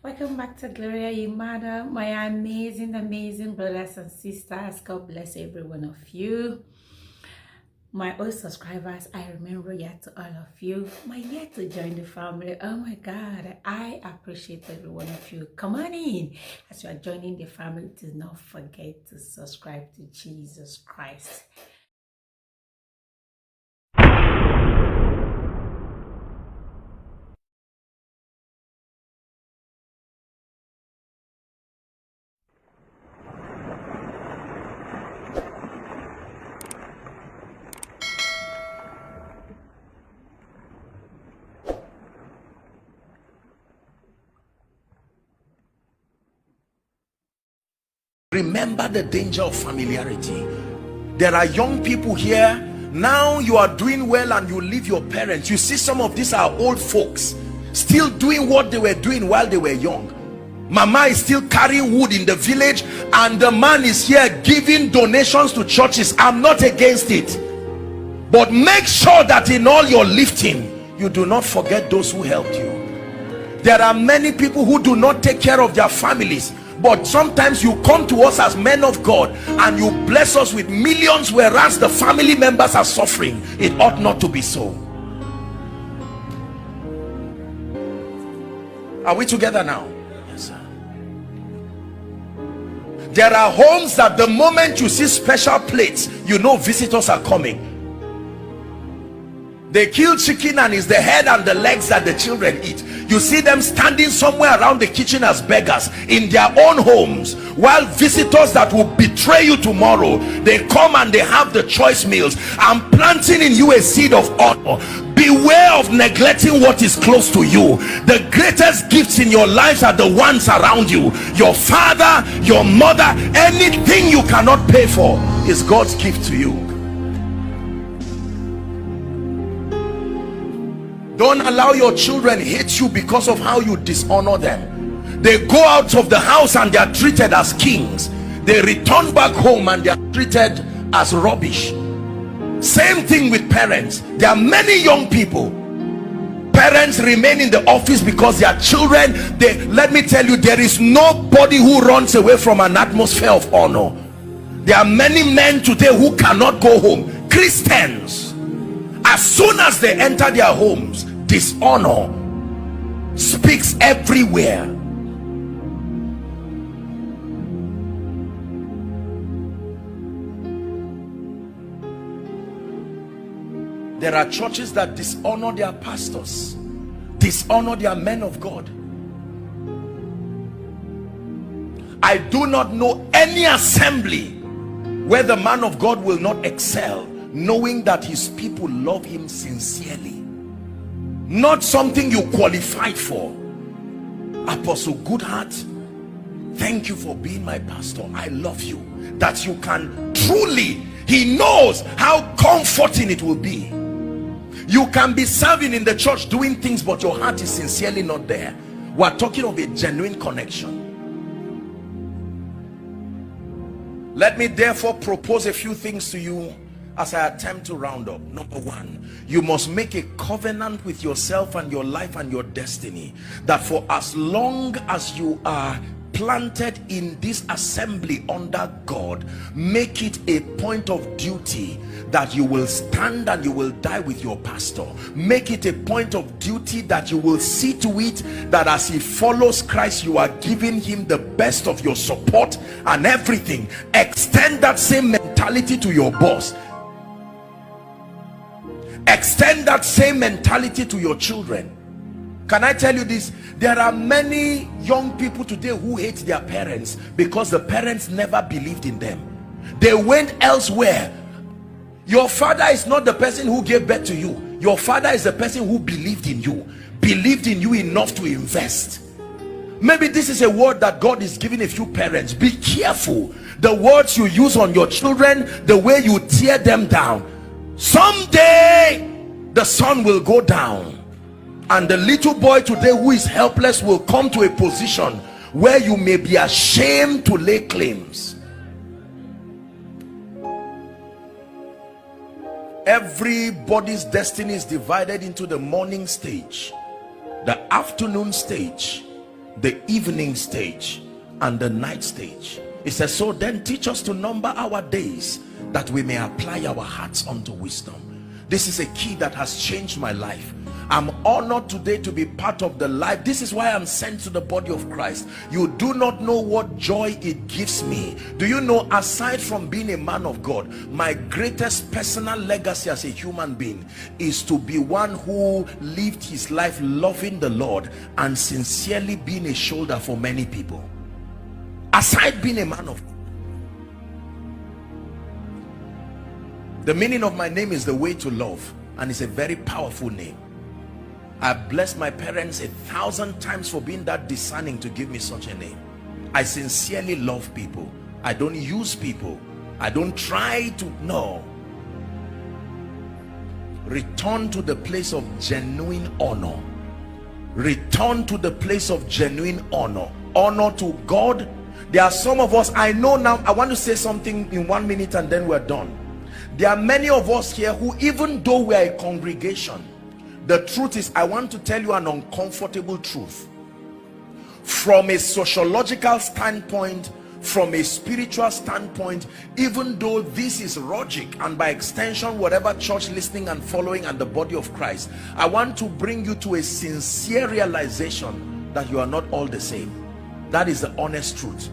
Welcome back to Gloria Yimada, my amazing brothers and sisters. God bless every one of you. My old subscribers, I remember yet to all of you. My yet to join the family. Oh my God, I appreciate every one of you. Come on in. As you are joining the family, do not forget to subscribe to Jesus Christ. Remember the danger of familiarity. There are young people here now. You are doing well and you leave your parents. You see, some of these are old folks still doing what they were doing while they were young. Mama is still carrying wood in the village and the man is here giving donations to churches. I'm not against it, but make sure that in all your lifting you do not forget those who helped you. There are many people who do not take care of their families, but sometimes you come to us as men of God and you bless us with millions, whereas the family members are suffering. It ought not to be so. Are we together now? Yes, sir. There are homes that the moment you see special plates, you know visitors are coming. They kill chicken and it's the head and the legs that the children eat. You see them standing somewhere around the kitchen as beggars in their own homes, while visitors that will betray you tomorrow, they come and they have the choice meals. I'm planting in you a seed of honor. Beware of neglecting what is close to you. The greatest gifts in your lives are the ones around you. Your father, your mother, anything you cannot pay for is God's gift to you. Don't allow your children hate you because of how you dishonor them. They go out of the house and they are treated as kings. They return back home and they are treated as rubbish. Same thing with parents. There are many young people, parents remain in the office because their children, let me tell you, there is nobody who runs away from an atmosphere of honor. There are many men today who cannot go home. Christians, as soon as they enter their homes, dishonor speaks everywhere. There are churches that dishonor their pastors, dishonor their men of God. I do not know any assembly where the man of God will not excel, knowing that his people love him sincerely. Not something you qualified for. Apostle Goodheart, thank you for being my pastor. I love you. That you can truly, he knows how comforting it will be. You can be serving in the church doing things, but your heart is sincerely not there. We're talking of a genuine connection. Let me therefore propose a few things to you as I attempt to round up. Number one, you must make a covenant with yourself and your life and your destiny, that for as long as you are planted in this assembly under God, make it a point of duty that you will stand and you will die with your pastor. Make it a point of duty that you will see to it that as he follows Christ, you are giving him the best of your support and everything. Extend that same mentality to your boss. Extend that same mentality to your children. Can I tell you this? There are many young people today who hate their parents because the parents never believed in them. They went elsewhere. Your father is not the person who gave birth to you. Your father is the person who believed in you enough to invest. Maybe this is a word that God is giving a few parents. Be careful the words you use on your children, the way you tear them down. Someday the sun will go down and the little boy today who is helpless will come to a position where you may be ashamed to lay claims. Everybody's destiny is divided into the morning stage, the afternoon stage, the evening stage and the night stage. It says, so then teach us to number our days, that we may apply our hearts unto wisdom. This is a key that has changed my life. I'm honored today to be part of the life. This is why I'm sent to the body of Christ. You do not know what joy it gives me. Do you know, aside from being a man of God, my greatest personal legacy as a human being is to be one who lived his life loving the Lord and sincerely being a shoulder for many people. Aside being a man of God. The meaning of my name is the way to love, and it's a very powerful name. I bless my parents 1,000 times for being that discerning to give me such a name. I sincerely love people. I don't use people. I don't try to, no. Return to the place of genuine honor. Return to the place of genuine honor. Honor to God. There are some of us, I know now, I want to say something in 1 minute and then we're done. There are many of us here who, even though we are a congregation, the truth is, I want to tell you an uncomfortable truth. From a sociological standpoint, from a spiritual standpoint, even though this is logic, and by extension whatever church listening and following and the body of Christ, I want to bring you to a sincere realization that you are not all the same. That is the honest truth.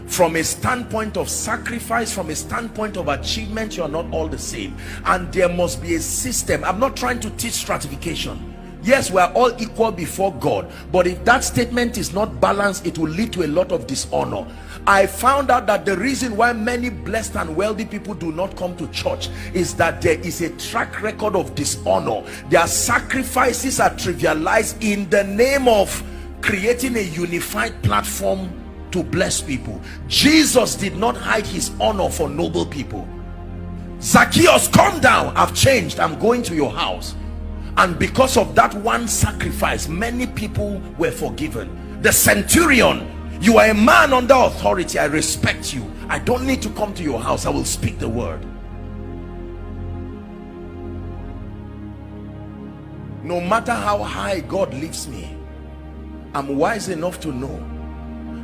From a standpoint of sacrifice, from a standpoint of achievement, you are not all the same, and there must be a system. I'm not trying to teach stratification. Yes, we are all equal before God, but if that statement is not balanced, it will lead to a lot of dishonor. I found out that the reason why many blessed and wealthy people do not come to church is that there is a track record of dishonor. Their sacrifices are trivialized in the name of creating a unified platform to bless people. Jesus did not hide his honor for noble people. Zacchaeus, come down, I've changed, I'm going to your house. And because of that one sacrifice, many people were forgiven. The centurion, you are a man under authority, I respect you, I don't need to come to your house, I will speak the word. No matter how high God lifts me, I'm wise enough to know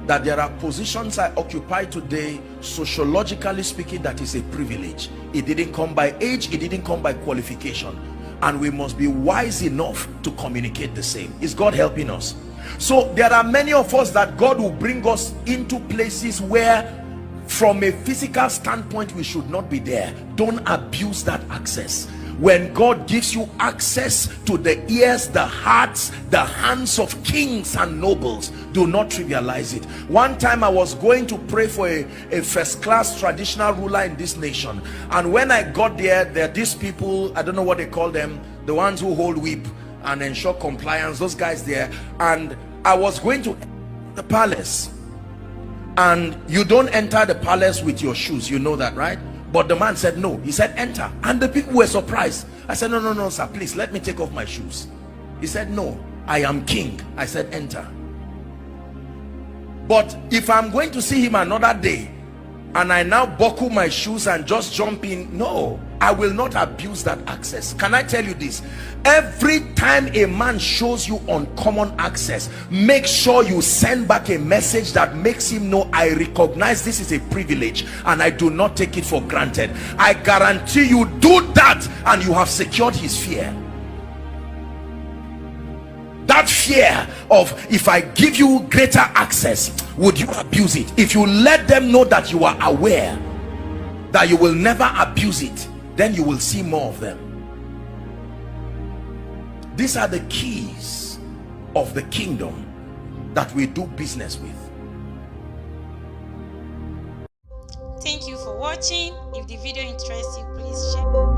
that there are positions I occupy today, sociologically speaking, that is a privilege. It didn't come by age, it didn't come by qualification, and we must be wise enough to communicate the same. Is God helping us? So there are many of us that God will bring us into places where from a physical standpoint we should not be there. Don't abuse that access. When God gives you access to the ears, the hearts, the hands of kings and nobles, do not trivialize it. One time I was going to pray for a first-class traditional ruler in this nation, and when I got there, there are these people, I don't know what they call them, the ones who hold whip and ensure compliance, those guys there, and I was going to the palace, and you don't enter the palace with your shoes, you know that, right? But the man said no. He said enter, and the people were surprised. I said no sir, please let me take off my shoes. He said no, I am king. I said enter. But if I'm going to see him another day and I now buckle my shoes and just jump in, no, I will not abuse that access. Can I tell you this? Every time a man shows you uncommon access, make sure you send back a message that makes him know, I recognize this is a privilege and I do not take it for granted. I guarantee you, do that and you have secured his fear. That fear of, if I give you greater access, would you abuse it? If you let them know that you are aware that you will never abuse it, then you will see more of them. These are the keys of the kingdom that we do business with. Thank you for watching. If the video interests you, please share.